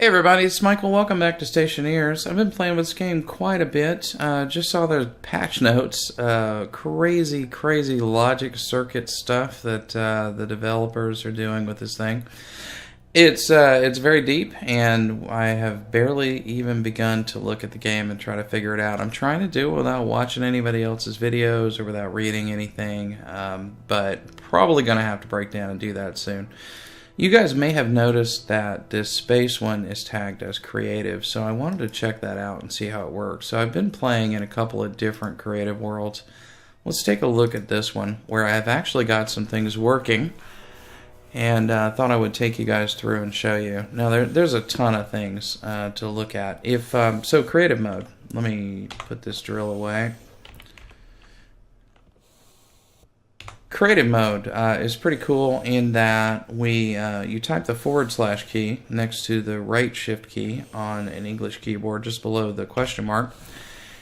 Hey everybody, it's Michael. Welcome back to Stationeers. I've been playing with this game quite a bit. Just saw the patch notes. Crazy logic circuit stuff that the developers are doing with this thing. It's very deep, and I have barely even begun to look at the game and try to figure it out. I'm trying to do it without watching anybody else's videos or without reading anything, but probably going to have to break down and do that soon. You guys may have noticed that this space one is tagged as creative, so I wanted to check that out and see how it works. So I've been playing in a couple of different creative worlds. Let's take a look at this one, where I've actually got some things working, and thought I would take you guys through and show you. Now there's a ton of things to look at. So creative mode. Let me put this drill away. Creative mode is pretty cool in that you type the / key next to the right shift key on an English keyboard just below the question mark,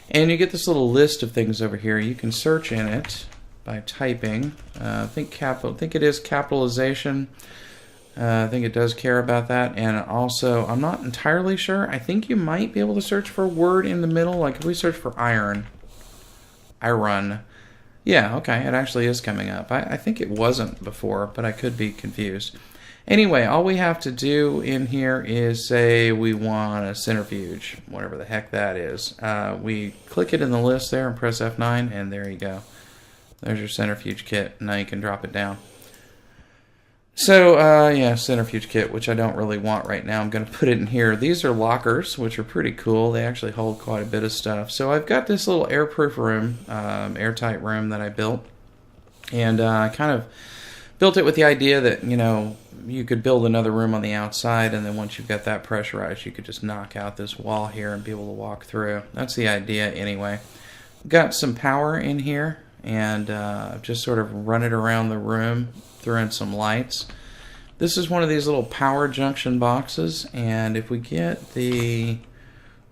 and you get this little list of things over here. You can search in it by typing. I think it is capitalization. I think it does care about that, and also I'm not entirely sure. I think you might be able to search for a word in the middle, like if we search for iron. Yeah, okay, it actually is coming up. I think it wasn't before, but I could be confused. Anyway, all we have to do in here is say we want a centrifuge, whatever the heck that is. We click it in the list there and press F9, and there you go. There's your centrifuge kit. Now you can drop it down. So, yeah, centrifuge kit, which I don't really want right now. I'm going to put it in here. These are lockers, which are pretty cool. They actually hold quite a bit of stuff. So I've got this little airproof room, airtight room that I built. And I kind of built it with the idea that, you could build another room on the outside, and then once you've got that pressurized, you could just knock out this wall here and be able to walk through. That's the idea anyway. Got some power in here, and just sort of run it around the room. Throw in some lights. This is one of these little power junction boxes, and if we get the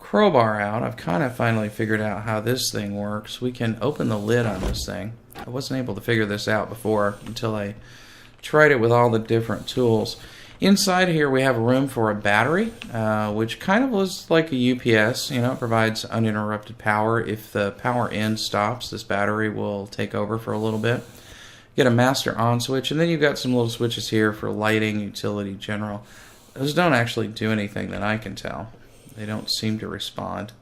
crowbar out, I've kind of finally figured out how this thing works. We can open the lid on this thing. I wasn't able to figure this out before until I tried it with all the different tools. Inside here we have room for a battery, which kind of looks like a UPS. It provides uninterrupted power. If the power in stops, this battery will take over for a little bit. Get a master on switch, and then you've got some little switches here for lighting, utility, general. Those don't actually do anything that I can tell. They don't seem to respond.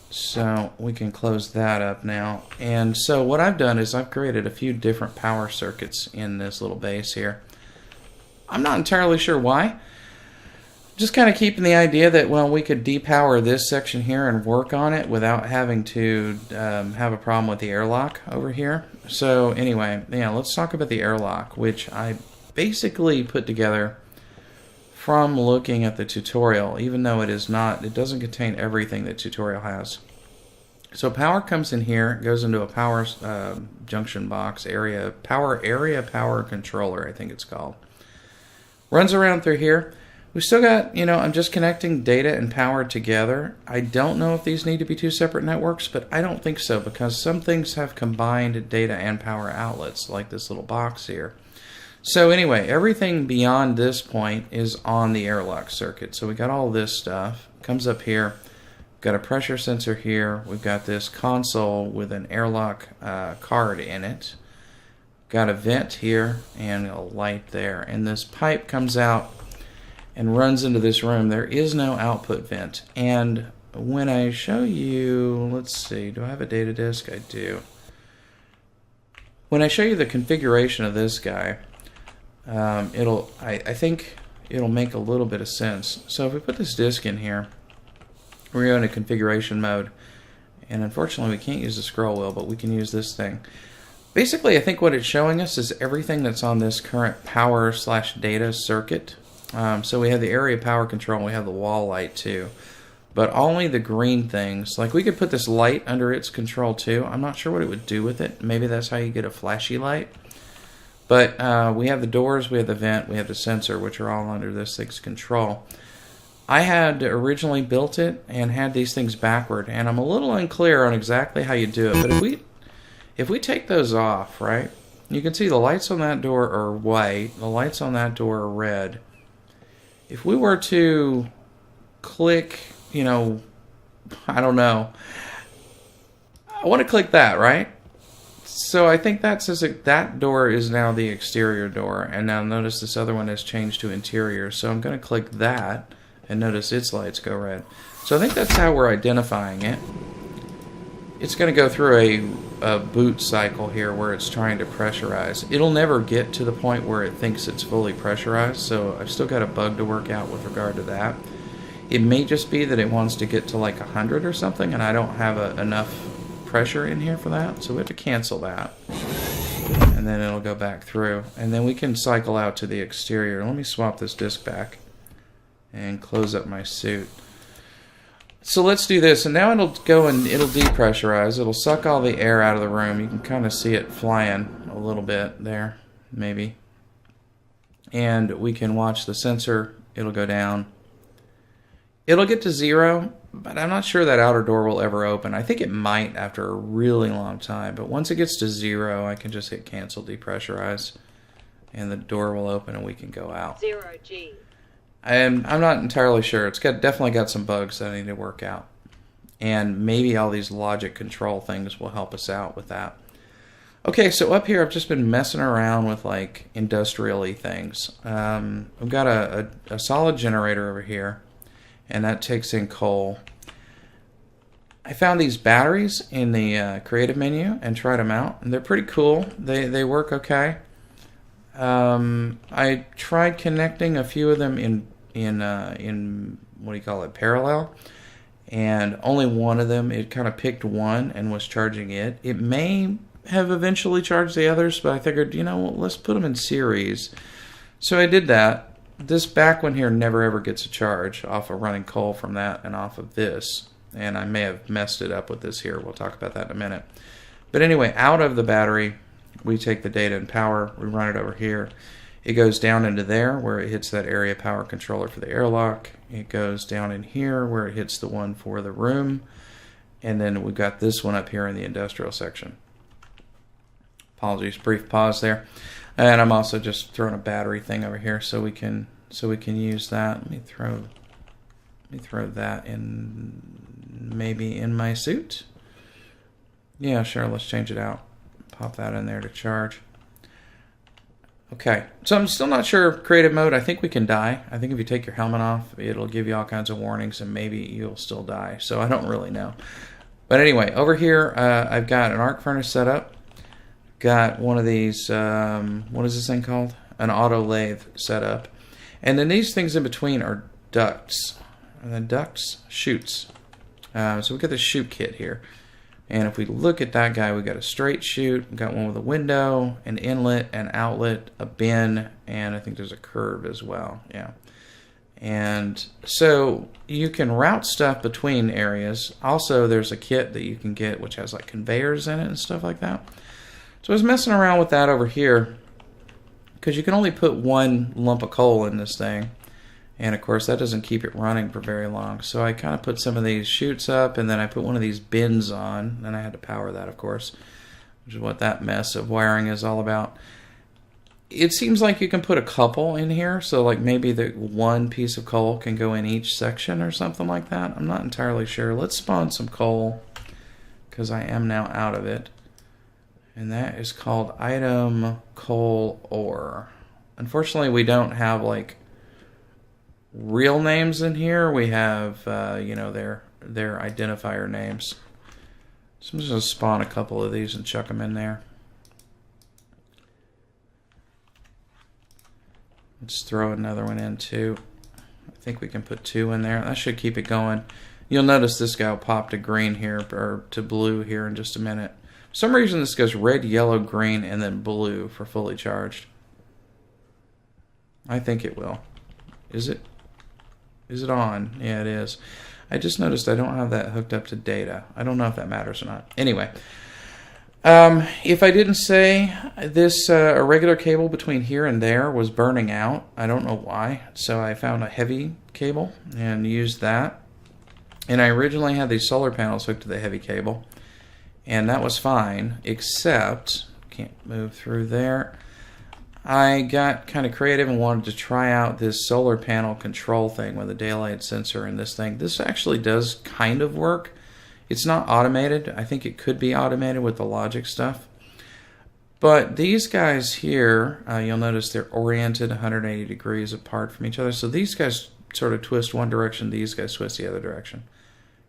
So we can close that up now. And so what I've done is I've created a few different power circuits in this little base here. I'm not entirely sure why. Just kind of keeping the idea that, well, we could depower this section here and work on it without having to have a problem with the airlock over here. So anyway, yeah, let's talk about the airlock, which I basically put together from looking at the tutorial, even though it doesn't contain everything that tutorial has. So power comes in here, goes into a power junction box power controller, I think it's called. Runs around through here. We've still got, I'm just connecting data and power together. I don't know if these need to be two separate networks, but I don't think so, because some things have combined data and power outlets, like this little box here. So anyway, everything beyond this point is on the airlock circuit. So we got all this stuff. Comes up here. Got a pressure sensor here. We've got this console with an airlock card in it. Got a vent here and a light there. And this pipe comes out and runs into this room. There is no output vent. And when I show you, let's see, do I have a data disk? I do. When I show you the configuration of this guy, I think it'll make a little bit of sense. So if we put this disk in here, we're going to configuration mode. And unfortunately we can't use the scroll wheel, but we can use this thing. Basically, I think what it's showing us is everything that's on this current power/data circuit. So we have the area power control, and we have the wall light too. But only the green things, like we could put this light under its control too. I'm not sure what it would do with it. Maybe that's how you get a flashy light. But we have the doors, we have the vent, we have the sensor, which are all under this thing's control. I had originally built it and had these things backward, and I'm a little unclear on exactly how you do it. But if we take those off, right, you can see the lights on that door are white, the lights on that door are red. if we were to click, you know, I don't know. I want to click that, right? So I think that says that door is now the exterior door. And now notice this other one has changed to interior. So I'm going to click that and notice its lights go red. So I think that's how we're identifying it. It's going to go through a boot cycle here where it's trying to pressurize. It'll never get to the point where it thinks it's fully pressurized. So I've still got a bug to work out with regard to that. It may just be that it wants to get to like 100 or something, and I don't have enough pressure in here for that, so we have to cancel that. And then it'll go back through. And then we can cycle out to the exterior. Let me swap this disc back and close up my suit. So let's do this, and now it'll go and it'll depressurize. It'll suck all the air out of the room. You can kind of see it flying a little bit there, maybe. And we can watch the sensor. It'll go down. It'll get to 0, but I'm not sure that outer door will ever open. I think it might after a really long time, but once it gets to 0, I can just hit cancel depressurize, and the door will open and we can go out. 0G. I'm not entirely sure. It's definitely got some bugs that I need to work out, and maybe all these logic control things will help us out with that. Okay, so up here I've just been messing around with like industrial-y things. I've got a solid generator over here, and that takes in coal. I found these batteries in the creative menu and tried them out, and they're pretty cool. They work okay. I tried connecting a few of them in what do you call it, parallel, and only one of them, it kind of picked one and was charging it. It may have eventually charged the others, but I figured, you know, let's put them in series. So I did that. This back one here never ever gets a charge off of running coal from that and off of this. And I may have messed it up with this here. We'll talk about that in a minute. But anyway, out of the battery, we take the data and power. We run it over here. It goes down into there where it hits that area power controller for the airlock. It goes down in here where it hits the one for the room. And then we've got this one up here in the industrial section. Apologies, brief pause there. And I'm also just throwing a battery thing over here so we can use that. Let me throw that in, maybe in my suit. Yeah, sure, let's change it out. Pop that in there to charge. Okay, so I'm still not sure creative mode. I think we can die. I think if you take your helmet off, it'll give you all kinds of warnings and maybe you'll still die. So I don't really know. But anyway, over here I've got an arc furnace set up. Got one of these, what is this thing called? An auto lathe setup. And then these things in between are ducts. And then ducts, chutes. So we've got the chute kit here. And if we look at that guy, we've got a straight chute. We've got one with a window, an inlet, an outlet, a bin, and I think there's a curve as well. Yeah. And so you can route stuff between areas. Also, there's a kit that you can get which has like conveyors in it and stuff like that. So I was messing around with that over here because you can only put one lump of coal in this thing, and of course that doesn't keep it running for very long. So I kind of put some of these chutes up, and then I put one of these bins on, and I had to power that, of course, which is what that mess of wiring is all about. It seems like you can put a couple in here, so like maybe the one piece of coal can go in each section or something like that. I'm not entirely sure. Let's spawn some coal because I am now out of it. And that is called item coal ore. Unfortunately, we don't have like real names in here. We have, you know, their identifier names. So I'm just going to spawn a couple of these and chuck them in there. Let's throw another one in too. I think we can put 2 in there. That should keep it going. You'll notice this guy will pop to green here, or to blue here in just a minute. For some reason this goes red, yellow, green, and then blue for fully charged. I think it will. Is it? Is it on? Yeah, it is. I just noticed I don't have that hooked up to data. I don't know if that matters or not. Anyway, if I didn't say this irregular cable between here and there was burning out, I don't know why. So I found a heavy cable and used that. And I originally had these solar panels hooked to the heavy cable. And that was fine, except, can't move through there. I got kind of creative and wanted to try out this solar panel control thing with a daylight sensor and this thing. This actually does kind of work. It's not automated. I think it could be automated with the logic stuff. But these guys here, you'll notice they're oriented 180 degrees apart from each other. So these guys sort of twist one direction, these guys twist the other direction.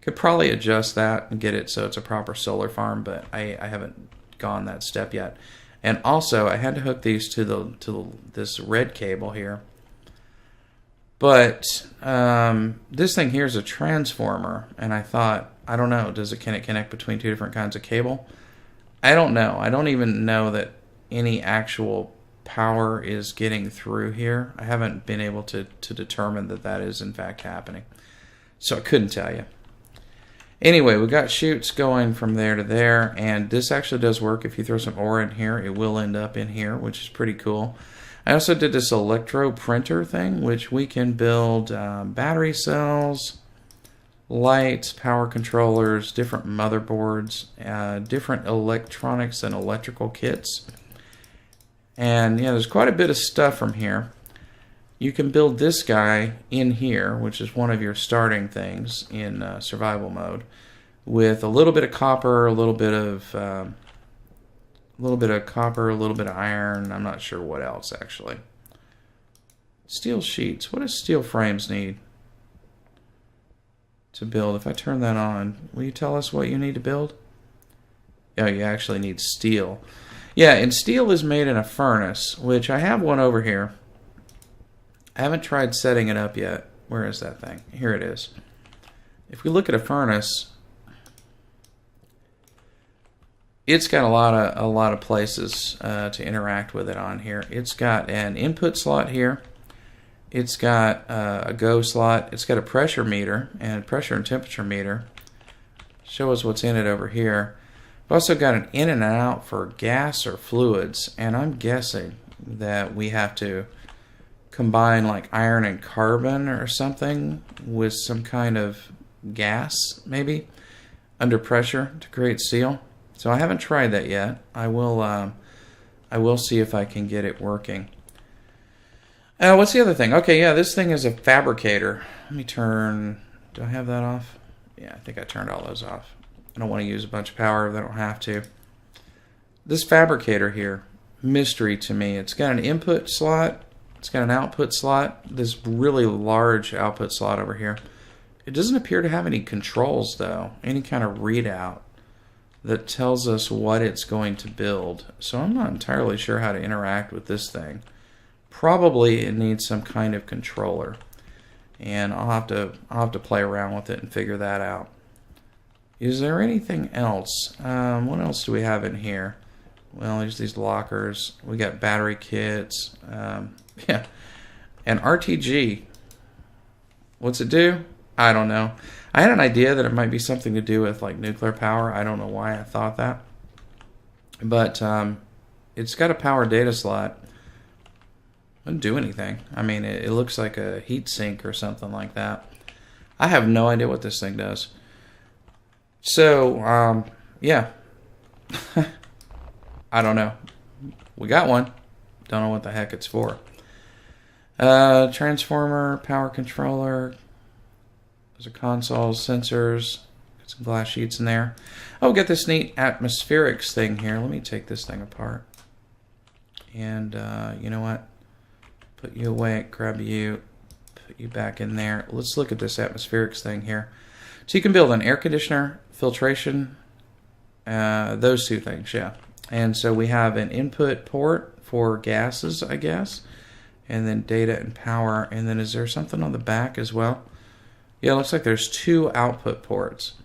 Could probably adjust that and get it so it's a proper solar farm, but I haven't gone that step yet. And also, I had to hook these to this red cable here. But this thing here is a transformer, and I thought, I don't know, can it connect between two different kinds of cable? I don't know. I don't even know that any actual power is getting through here. I haven't been able to determine that that is in fact happening. So I couldn't tell you. Anyway, we got chutes going from there to there, and this actually does work. If you throw some ore in here, it will end up in here, which is pretty cool. I also did this electro printer thing, which we can build battery cells, lights, power controllers, different motherboards, different electronics and electrical kits. And yeah, there's quite a bit of stuff from here. You can build this guy in here, which is one of your starting things in survival mode, with a little bit of copper, a little bit of copper, a little bit of iron. I'm not sure what else actually. Steel sheets. What does steel frames need to build? If I turn that on, will you tell us what you need to build? Oh, you actually need steel. Yeah, and steel is made in a furnace, which I have one over here. I haven't tried setting it up yet. Where is that thing? Here it is. If we look at a furnace, it's got a lot of places to interact with it on here. It's got an input slot here. It's got a go slot. It's got a pressure meter and pressure and temperature meter. Show us what's in it over here. We've also got an in and out for gas or fluids, and I'm guessing that we have to combine like iron and carbon or something with some kind of gas, maybe, under pressure to create steel. So I haven't tried that yet. I will see if I can get it working. What's the other thing? Okay, yeah, this thing is a fabricator. Let me turn... Do I have that off? Yeah, I think I turned all those off. I don't want to use a bunch of power if I don't have to. This fabricator here, mystery to me. It's got an input slot. It's got an output slot. This really large output slot over here. It doesn't appear to have any controls, though. Any kind of readout that tells us what it's going to build. So I'm not entirely sure how to interact with this thing. Probably it needs some kind of controller, and I'll have to play around with it and figure that out. Is there anything else? What else do we have in here? Well, there's these lockers. We got battery kits. Yeah, and RTG. What's it do? I don't know. I had an idea that it might be something to do with like nuclear power. I don't know why I thought that, but it's got a power data slot. Doesn't do anything. I mean, it looks like a heat sink or something like that. I have no idea what this thing does. So, yeah. I don't know. We got one. Don't know what the heck it's for. Transformer, power controller. There's a console, sensors. Got some glass sheets in there. Oh, get this neat atmospherics thing here. Let me take this thing apart. And, you know what? Put you away, grab you, put you back in there. Let's look at this atmospherics thing here. So you can build an air conditioner, filtration, those two things, yeah. And so we have an input port for gases, I guess, and then data and power. And then is there something on the back as well? Yeah, it looks like there's two output ports.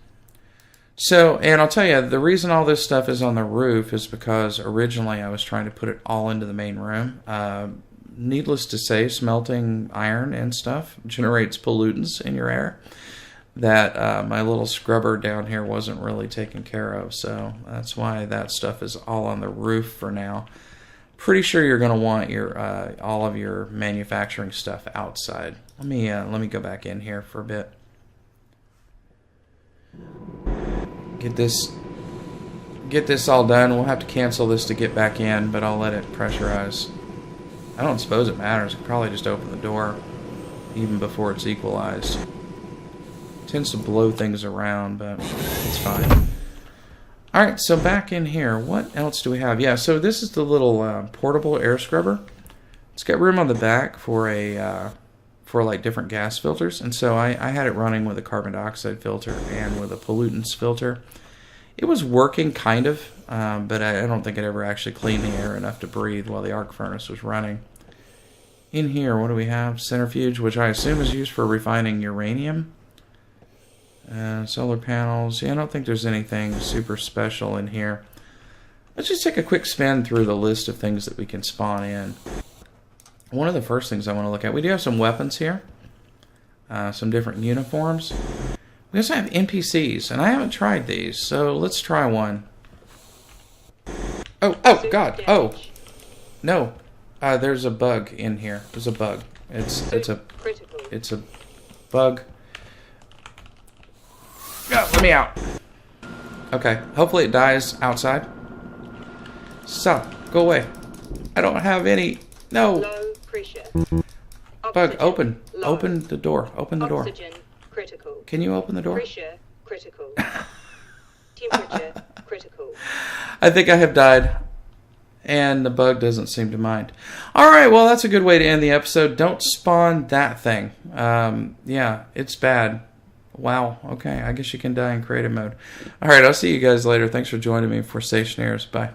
So, and I'll tell you, the reason all this stuff is on the roof is because originally I was trying to put it all into the main room. Needless to say, smelting iron and stuff generates pollutants in your air that my little scrubber down here wasn't really taken care of. So that's why that stuff is all on the roof for now. Pretty sure you're going to want your all of your manufacturing stuff outside. Let me go back in here for a bit. Get this all done. We'll have to cancel this to get back in, but I'll let it pressurize. I don't suppose it matters. I could probably just open the door even before it's equalized. It tends to blow things around, but it's fine. Alright, so back in here, what else do we have? Yeah, so this is the little portable air scrubber. It's got room on the back for a for like different gas filters, and so I had it running with a carbon dioxide filter and with a pollutants filter. It was working kind of, but I don't think it ever actually cleaned the air enough to breathe while the arc furnace was running. In here, what do we have? Centrifuge, which I assume is used for refining uranium. Solar panels. Yeah, I don't think there's anything super special in here. Let's just take a quick spin through the list of things that we can spawn in. One of the first things I want to look at, we do have some weapons here. Some different uniforms. We also have NPCs, and I haven't tried these, so let's try one. Oh, God, oh. No, there's a bug in here. There's a bug. It's a bug. Oh, let me out. Okay, hopefully it dies outside. Stop, go away. I don't have any, no. Low pressure. Bug, open. Low. Open the door. Open the door. Oxygen critical. Can you open the door? Pressure critical. Temperature critical. I think I have died. And the bug doesn't seem to mind. Alright, well, that's a good way to end the episode. Don't spawn that thing. Yeah, it's bad. Wow, okay, I guess you can die in creative mode. Alright, I'll see you guys later. Thanks for joining me for Stationeers. Bye.